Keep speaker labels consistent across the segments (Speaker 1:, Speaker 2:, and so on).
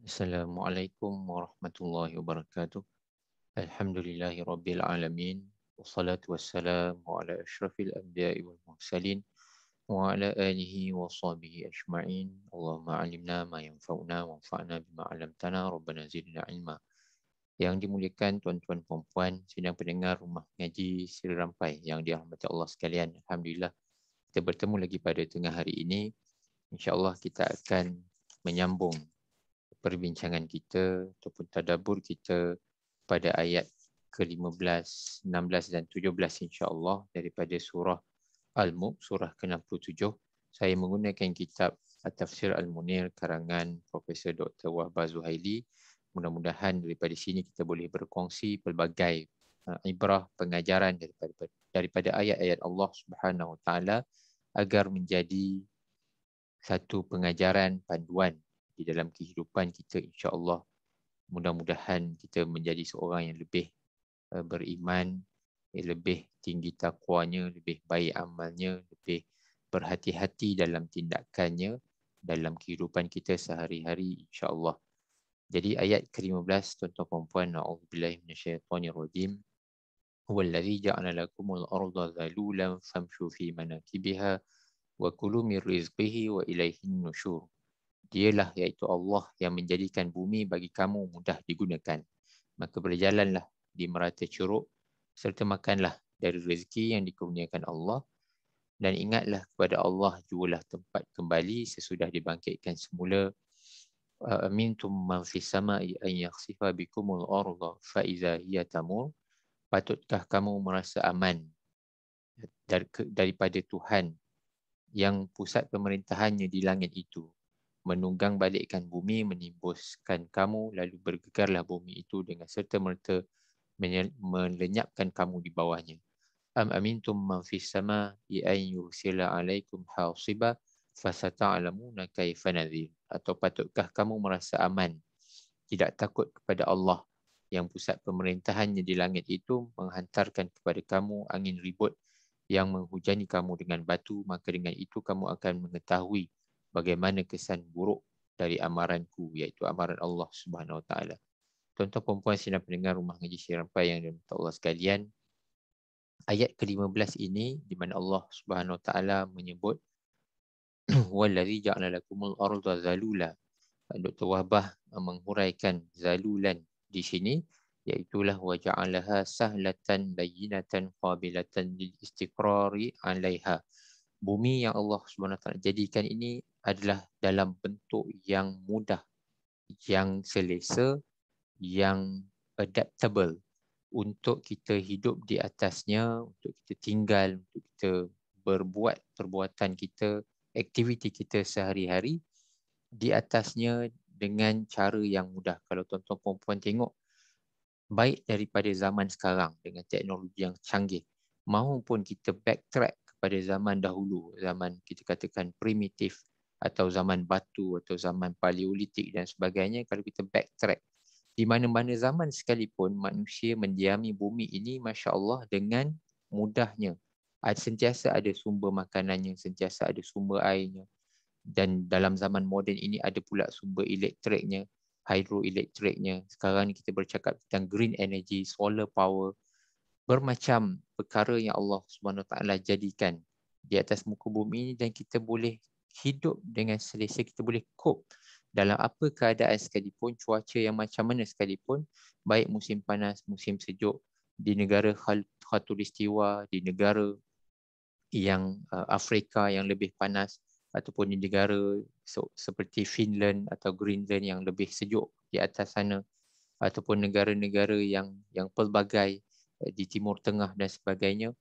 Speaker 1: Assalamualaikum warahmatullahi wabarakatuh. Alhamdulillahi rabbil alamin. Wassalatu wassalamu ala asyrafil anbiya'i wal mursalin wa ala alihi wa sahbihi ajma'in. Allahumma alimna ma yanfa'una wanfa'na bima 'allamtana rabbana zidna ilma. Yang dimuliakan tuan-tuan puan-puan sidang pendengar rumah ngaji Seri Rampai yang dirahmati Allah sekalian. Alhamdulillah kita bertemu lagi pada tengah hari ini. InsyaAllah kita akan menyambung perbincangan kita ataupun tadabbur kita pada ayat ke-15, 16 dan 17 insya-Allah daripada surah Al-Mulk, surah ke-67. Saya menggunakan kitab Tafsir Al-Munir karangan Profesor Dr. Wahbah Zuhaili. Mudah-mudahan daripada sini kita boleh berkongsi pelbagai ibrah pengajaran daripada ayat-ayat Allah Subhanahu Wa Taala agar menjadi satu pengajaran panduan di dalam kehidupan kita, insya-Allah. Mudah-mudahan kita menjadi seorang yang lebih beriman, lebih tinggi takwanya, lebih baik amalnya, lebih berhati-hati dalam tindakannya dalam kehidupan kita sehari-hari, insya-Allah. Jadi ayat ke-15, tuan-tuan puan-puan, a'udzubillahi minasyaitonirrajim. Huwallazi ja'ala lakumul arda dhalulan famshu fi manakibiha wa kulu min rizqihi wa ilaihin nusyur. Dialah iaitu Allah yang menjadikan bumi bagi kamu mudah digunakan. Maka berjalanlah di merata curug serta makanlah dari rezeki yang dikurniakan Allah dan ingatlah kepada Allah jugalah tempat kembali sesudah dibangkitkan semula. Amintum man fis sama'i an yakhsifa bikumul arda fa iza hiya tamur. Patutkah kamu merasa aman daripada Tuhan yang pusat pemerintahannya di langit itu, menunggang balikkan bumi, menimbuskan kamu, lalu bergegarlah bumi itu dengan serta-merta melenyapkan kamu di bawahnya. Am amintum man fis sama'i an yursila alaikum hasiba fasata'lamuna kaifa nadhir. Atau patutkah kamu merasa aman, tidak takut kepada Allah yang pusat pemerintahannya di langit itu menghantarkan kepada kamu angin ribut yang menghujani kamu dengan batu, maka dengan itu kamu akan mengetahui bagaimana kesan buruk dari amaranku, iaitu amaran Allah Subhanahu Wa Taala. Tuan-tuan puan-puan sidang pendengar rumah ngaji Seri Rampai yang dirahmati Allah sekalian, ayat ke-15 ini di mana Allah Subhanahu Wa Taala menyebut wallazi ja'ala lakumul arda zalula. Dr. Wahbah menghuraikan zalulan di sini, iaitulah wa ja'alaha sahlatan bayyinatan qabilatan lil istiqrari 'alaiha. Bumi yang Allah SWT jadikan ini adalah dalam bentuk yang mudah, yang selesa, yang adaptable untuk kita hidup di atasnya, untuk kita tinggal, untuk kita berbuat perbuatan kita, aktiviti kita sehari-hari di atasnya dengan cara yang mudah. Kalau tuan-tuan perempuan tengok, baik daripada zaman sekarang dengan teknologi yang canggih, maupun kita backtrack pada zaman dahulu, zaman kita katakan primitif atau zaman batu atau zaman paleolitik dan sebagainya, kalau kita backtrack di mana-mana zaman sekalipun manusia mendiami bumi ini, masya-Allah, dengan mudahnya. Sentiasa ada sumber makanannya, sentiasa ada sumber airnya, dan dalam zaman moden ini ada pula sumber elektriknya, hidroelektriknya. Sekarang ni kita bercakap tentang green energy, solar power, bermacam perkara yang Allah SWT jadikan di atas muka bumi ini, dan kita boleh hidup dengan selesa, kita boleh cope dalam apa keadaan sekalipun, cuaca yang macam mana sekalipun, baik musim panas, musim sejuk, di negara khatulistiwa, di negara yang Afrika yang lebih panas, ataupun di negara seperti Finland atau Greenland yang lebih sejuk di atas sana, ataupun negara-negara yang pelbagai di Timur Tengah dan sebagainya.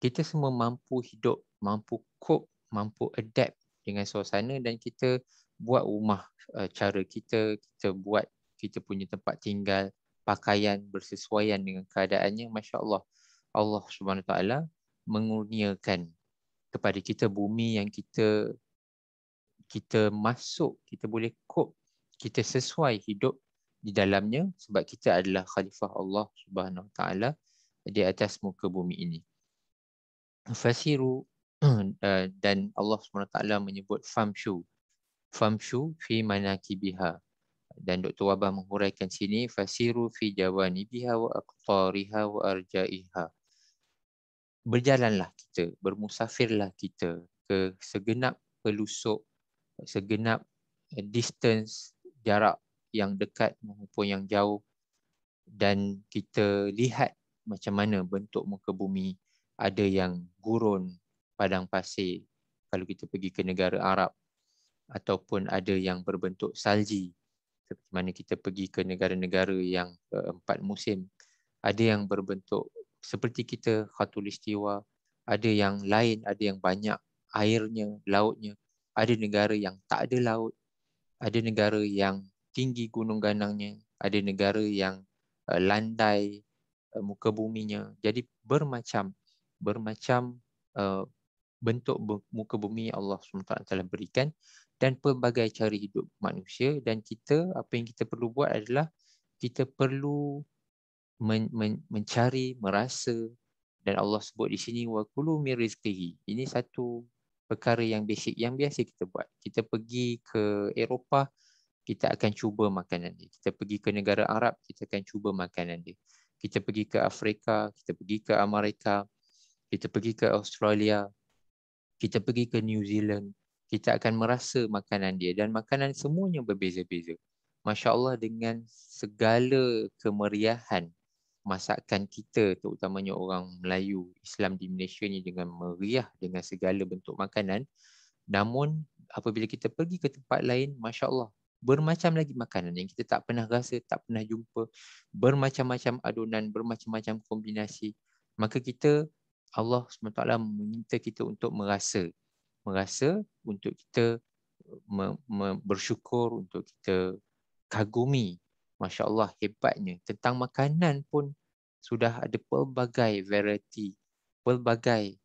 Speaker 1: Kita semua mampu hidup, mampu cope, mampu adapt dengan suasana, dan kita buat rumah cara kita, kita buat kita punya tempat tinggal, pakaian bersesuaian dengan keadaannya. Masya Allah, Allah Subhanahu Wa Taala mengurniakan kepada kita bumi yang kita masuk, kita boleh cope, kita sesuai hidup di dalamnya, sebab kita adalah khalifah Allah Subhanahu Wa Taala di atas muka bumi ini. Fasiru dan Allah SWT menyebut famshu fi manakibiha. Dan Dr. Wabah menghuraikan sini, fasiru fi jawanibiha wa aqtariha wa arjaiha. Berjalanlah kita, bermusafirlah kita ke segenap pelusuk, segenap distance, jarak yang dekat maupun yang jauh, dan kita lihat macam mana bentuk muka bumi. Ada yang gurun, padang pasir kalau kita pergi ke negara Arab, ataupun ada yang berbentuk salji seperti mana kita pergi ke negara-negara yang empat musim. Ada yang berbentuk seperti kita khatulistiwa, ada yang lain, ada yang banyak airnya, lautnya. Ada negara yang tak ada laut, ada negara yang tinggi gunung ganangnya, ada negara yang landai muka buminya. Jadi bermacam bentuk muka bumi Allah SWT telah berikan, dan pelbagai cara hidup manusia. Dan kita, apa yang kita perlu buat adalah kita perlu mencari, merasa. Dan Allah sebut di sini wa kulu min rizqihi. Ini satu perkara yang basic, yang biasa kita buat. Kita pergi ke Eropah, kita akan cuba makanan dia. Kita pergi ke negara Arab, kita akan cuba makanan dia. Kita pergi ke Afrika, kita pergi ke Amerika, kita pergi ke Australia, kita pergi ke New Zealand, kita akan merasa makanan dia, dan makanan semuanya berbeza-beza. Masya Allah, dengan segala kemeriahan masakan kita, terutamanya orang Melayu Islam di Malaysia ni, dengan meriah dengan segala bentuk makanan. Namun apabila kita pergi ke tempat lain, Masya Allah, bermacam lagi makanan yang kita tak pernah rasa, tak pernah jumpa, bermacam-macam adunan, bermacam-macam kombinasi. Maka kita, Allah SWT meminta kita untuk merasa, untuk kita bersyukur, untuk kita kagumi. Masya Allah, hebatnya. Tentang makanan pun sudah ada pelbagai variety, pelbagai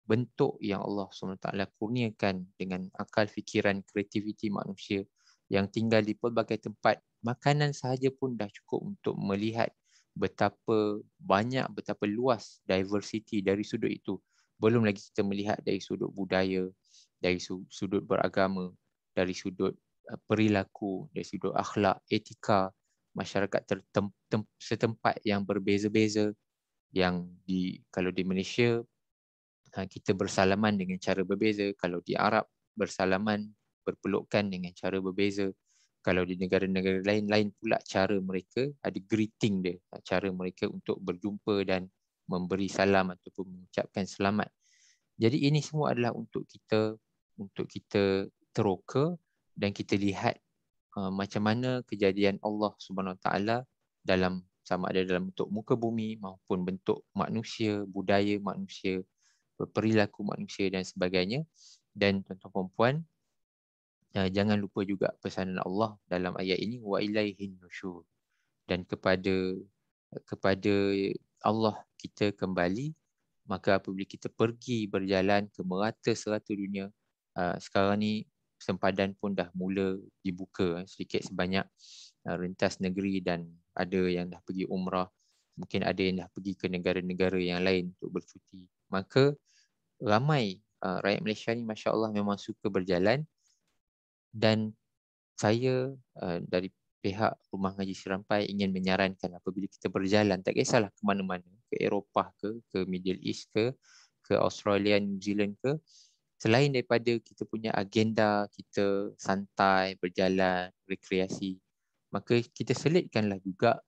Speaker 1: bentuk yang Allah SWT kurniakan dengan akal fikiran, kreativiti manusia yang tinggal di pelbagai tempat. Makanan sahaja pun dah cukup untuk melihat betapa banyak, betapa luas diversity dari sudut itu. Belum lagi kita melihat dari sudut budaya, dari sudut beragama, dari sudut perilaku, dari sudut akhlak, etika masyarakat setempat yang berbeza-beza. Yang kalau di Malaysia kita bersalaman dengan cara berbeza, kalau di Arab bersalaman, berpelukan dengan cara berbeza. Kalau di negara-negara lain pula cara mereka, ada greeting dia, cara mereka untuk berjumpa dan memberi salam ataupun mengucapkan selamat. Jadi ini semua adalah untuk kita teroka dan kita lihat macam mana kejadian Allah Subhanahu Wa Taala dalam, sama ada dalam bentuk muka bumi maupun bentuk manusia, budaya manusia, perilaku manusia dan sebagainya. Dan tuan-tuan puan, jangan lupa juga pesanan Allah dalam ayat ini, wa ilaihin nusyur, dan kepada Allah kita kembali. Maka apabila kita pergi berjalan ke merata serata dunia, sekarang ni sempadan pun dah mula dibuka sedikit sebanyak, rentas negeri, dan ada yang dah pergi umrah, mungkin ada yang dah pergi ke negara-negara yang lain untuk bercuti. Maka ramai rakyat Malaysia ni Masya Allah memang suka berjalan. Dan saya dari pihak Rumah Ngaji Serampai ingin menyarankan, apabila kita berjalan, tak kisahlah ke mana-mana, ke Eropah ke Middle East ke Australia, New Zealand ke, selain daripada kita punya agenda kita santai, berjalan, rekreasi, maka kita selitkanlah juga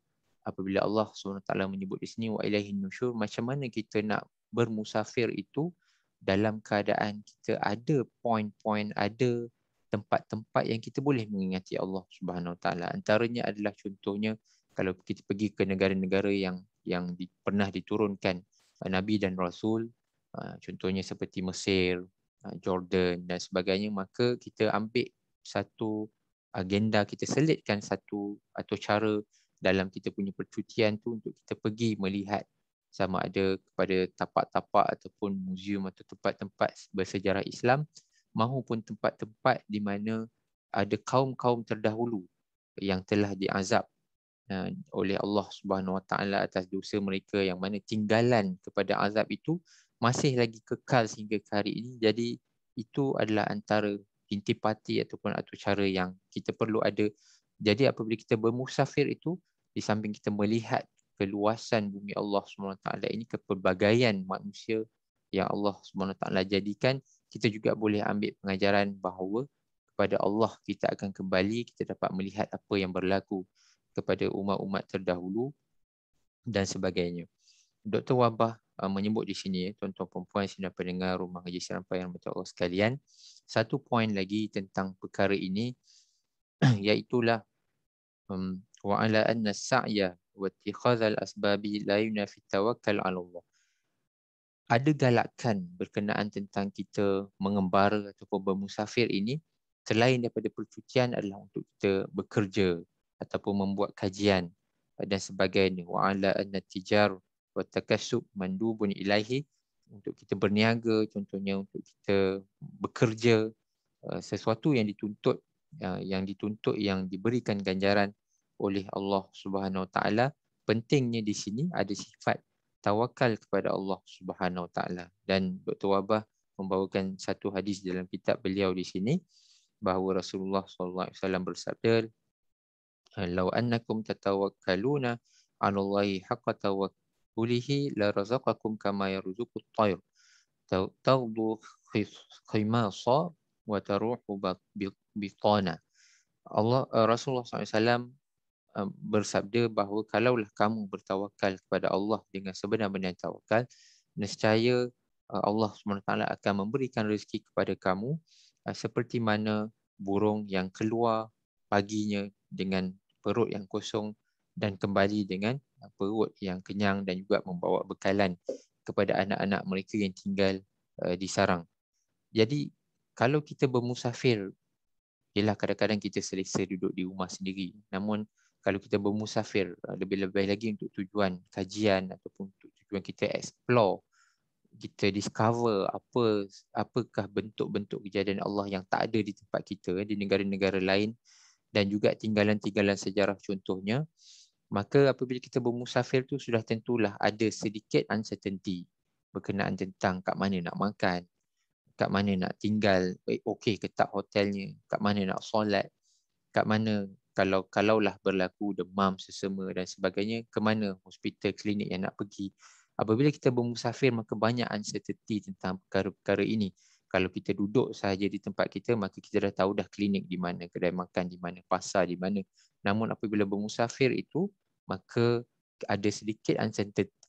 Speaker 1: apabila Allah SWT menyebut di sini wa ilaihin nusyur, macam mana kita nak bermusafir itu dalam keadaan kita ada poin-poin, ada tempat-tempat yang kita boleh mengingati Allah Subhanahu Wa Taala. Antaranya adalah contohnya kalau kita pergi ke negara-negara yang pernah diturunkan Nabi dan Rasul, contohnya seperti Mesir, Jordan dan sebagainya, maka kita ambil satu agenda, kita selitkan satu atau cara dalam kita punya percutian tu untuk kita pergi melihat, sama ada kepada tapak-tapak ataupun muzium atau tempat-tempat bersejarah Islam, maupun tempat-tempat di mana ada kaum-kaum terdahulu yang telah diazab oleh Allah Subhanahu Wa Taala atas dosa mereka, yang mana tinggalan kepada azab itu masih lagi kekal sehingga ke hari ini. Jadi itu adalah antara intipati ataupun cara yang kita perlu ada Jadi apabila kita bermusafir itu, di samping kita melihat keluasan bumi Allah SWT ini, kepelbagaian manusia yang Allah SWT jadikan, kita juga boleh ambil pengajaran bahawa kepada Allah kita akan kembali, kita dapat melihat apa yang berlaku kepada umat-umat terdahulu dan sebagainya. Dr. Wabah menyebut di sini, tuan-tuan perempuan dan pendengar rumah haji serampai yang bertuah sekalian, satu poin lagi tentang perkara ini, iaitulah wa ala anna as-sa'ya wa ittikhadhal asbabi la yunafi tawakkal 'ala Allah. Ada galakan berkenaan tentang kita mengembara ataupun bermusafir ini, selain daripada percutian adalah untuk kita bekerja ataupun membuat kajian dan sebagainya. Wa ala anna tijar wa takassub mandubun ilaihi, untuk kita berniaga, contohnya untuk kita bekerja, sesuatu yang dituntut, yang diberikan ganjaran oleh Allah Subhanahu Wa Taala. Pentingnya di sini ada sifat tawakal kepada Allah Subhanahu Wa Taala. Dan Dr. Wabah membawakan satu hadis dalam kitab beliau di sini bahawa Rasulullah SAW bersabda, "Lau annakum tatawakkaluna 'ala Allahi haqqa tawakkulihi la razaqakum kama yarzuqut tayr taghdu khimasa wa taruhu bitana." Rasulullah SAW bersabda bahawa kalaulah kamu bertawakal kepada Allah dengan sebenar-benar tawakal, nescaya Allah SWT akan memberikan rezeki kepada kamu seperti mana burung yang keluar paginya dengan perut yang kosong dan kembali dengan perut yang kenyang, dan juga membawa bekalan kepada anak-anak mereka yang tinggal di sarang. Jadi kalau kita bermusafir, ialah kadang-kadang kita selesa duduk di rumah sendiri. Namun kalau kita bermusafir, lebih-lebih lagi untuk tujuan kajian ataupun untuk tujuan kita explore, kita discover apakah bentuk-bentuk kejadian Allah yang tak ada di tempat kita, di negara-negara lain, dan juga tinggalan-tinggalan sejarah contohnya, maka apabila kita bermusafir tu sudah tentulah ada sedikit uncertainty berkenaan tentang kat mana nak makan, kat mana nak tinggal, okey ke tak hotelnya, kat mana nak solat, kat mana kalaulah berlaku demam, sesama dan sebagainya, ke mana hospital, klinik yang nak pergi. Apabila kita bermusafir, maka banyak uncertainty tentang perkara-perkara ini. Kalau kita duduk sahaja di tempat kita, maka kita dah tahu dah klinik di mana, kedai makan di mana, pasar di mana. Namun apabila bermusafir itu, maka ada sedikit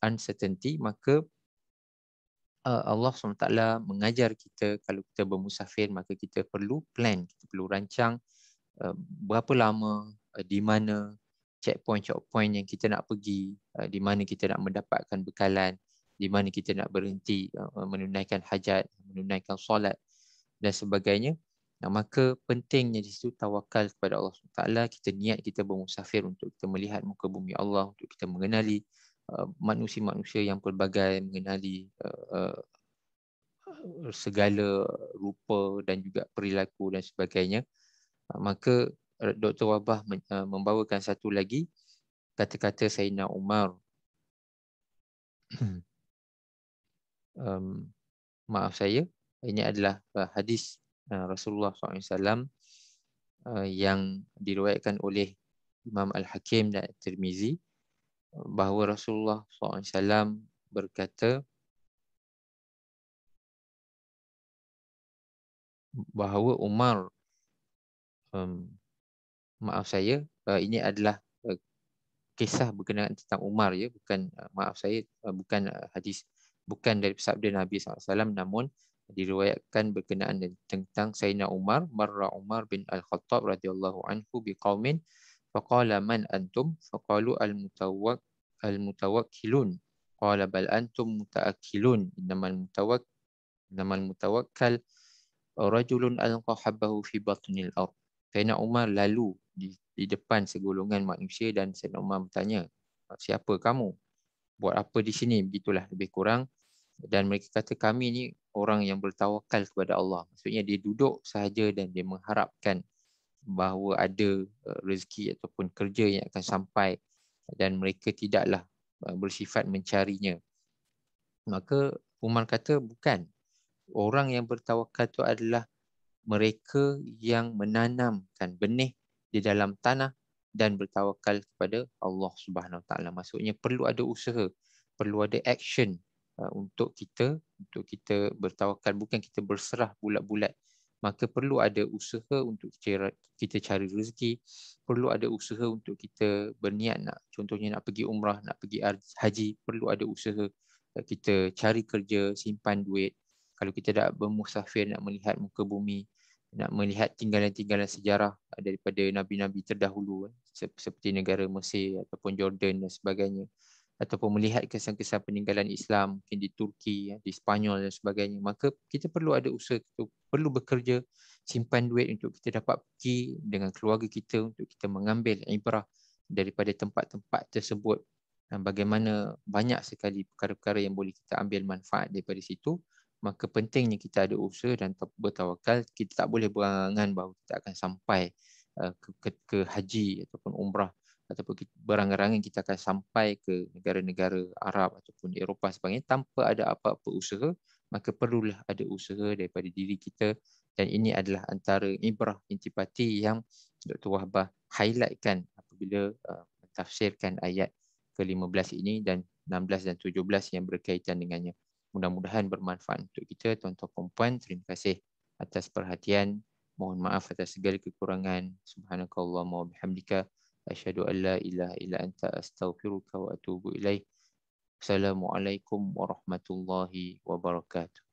Speaker 1: uncertainty, maka Allah SWT mengajar kita kalau kita bermusafir, maka kita perlu plan, kita perlu rancang berapa lama, di mana checkpoint yang kita nak pergi, di mana kita nak mendapatkan bekalan, di mana kita nak berhenti menunaikan hajat, menunaikan solat dan sebagainya. Maka pentingnya di situ tawakal kepada Allah SWT. Kita niat kita bermusafir untuk kita melihat muka bumi Allah, untuk kita mengenali manusia-manusia yang pelbagai, mengenali segala rupa dan juga perilaku dan sebagainya. Maka Dr. Wabah membawakan satu lagi kata-kata Sayyidina Umar. Maaf saya, ini adalah hadis Rasulullah SAW yang diriwayatkan oleh Imam Al-Hakim dan Tirmizi, bahawa Rasulullah SAW berkata bahawa Umar, maaf saya, ini adalah kisah berkenaan tentang Umar, ya, bukan, maaf saya, bukan hadis, bukan dari sabda Nabi SAW, namun diriwayatkan berkenaan tentang Sayyidina Umar. Marra Umar bin Al-Khattab radhiyallahu anhu biqaumin faqala man antum faqalu al-mutawakkilun qala bal antum mutaakkilun innamal mutawakkal rajulun alqa habbahu fi batnil ard. Sayyidina Umar lalu di depan segolongan manusia dan Sayyidina Umar bertanya, siapa kamu? Buat apa di sini? Begitulah lebih kurang. Dan mereka kata, kami ni orang yang bertawakal kepada Allah. Maksudnya dia duduk sahaja dan dia mengharapkan bahawa ada rezeki ataupun kerja yang akan sampai, dan mereka tidaklah bersifat mencarinya. Maka Umar kata, bukan. Orang yang bertawakal itu adalah mereka yang menanamkan benih di dalam tanah dan bertawakal kepada Allah Subhanahu Wa Taala. Maksudnya perlu ada usaha, perlu ada action untuk kita bertawakal, bukan kita berserah bulat-bulat. Maka perlu ada usaha untuk kita cari rezeki, perlu ada usaha untuk kita berniat nak, contohnya nak pergi umrah, nak pergi haji, perlu ada usaha. Kita cari kerja, simpan duit. Kalau kita dah bermusafir nak melihat muka bumi, nak melihat tinggalan-tinggalan sejarah daripada nabi-nabi terdahulu, seperti negara Mesir ataupun Jordan dan sebagainya, ataupun melihat kesan-kesan peninggalan Islam mungkin di Turki, di Spanyol dan sebagainya, maka kita perlu ada usaha, kita perlu bekerja, simpan duit untuk kita dapat pergi dengan keluarga kita untuk kita mengambil ibrah daripada tempat-tempat tersebut. Dan bagaimana banyak sekali perkara-perkara yang boleh kita ambil manfaat daripada situ. Maka pentingnya kita ada usaha dan bertawakal. Kita tak boleh berangan bahawa kita akan sampai ke haji ataupun umrah, ataupun berangan-angan kita akan sampai ke negara-negara Arab ataupun Eropah sebagainya tanpa ada apa-apa usaha. Maka perlulah ada usaha daripada diri kita, dan ini adalah antara ibrah intipati yang Dr. Wahbah highlightkan apabila mentafsirkan ayat ke-15 ini dan 16 dan 17 yang berkaitan dengannya. Mudah-mudahan bermanfaat untuk kita, tuan-tuan dan puan. Terima kasih atas perhatian. Mohon maaf atas segala kekurangan. Subhanakallahumma wa bihamdika asyhadu an la ilaha illa anta astaghfiruka wa atubu ilaik. Assalamualaikum warahmatullahi wabarakatuh.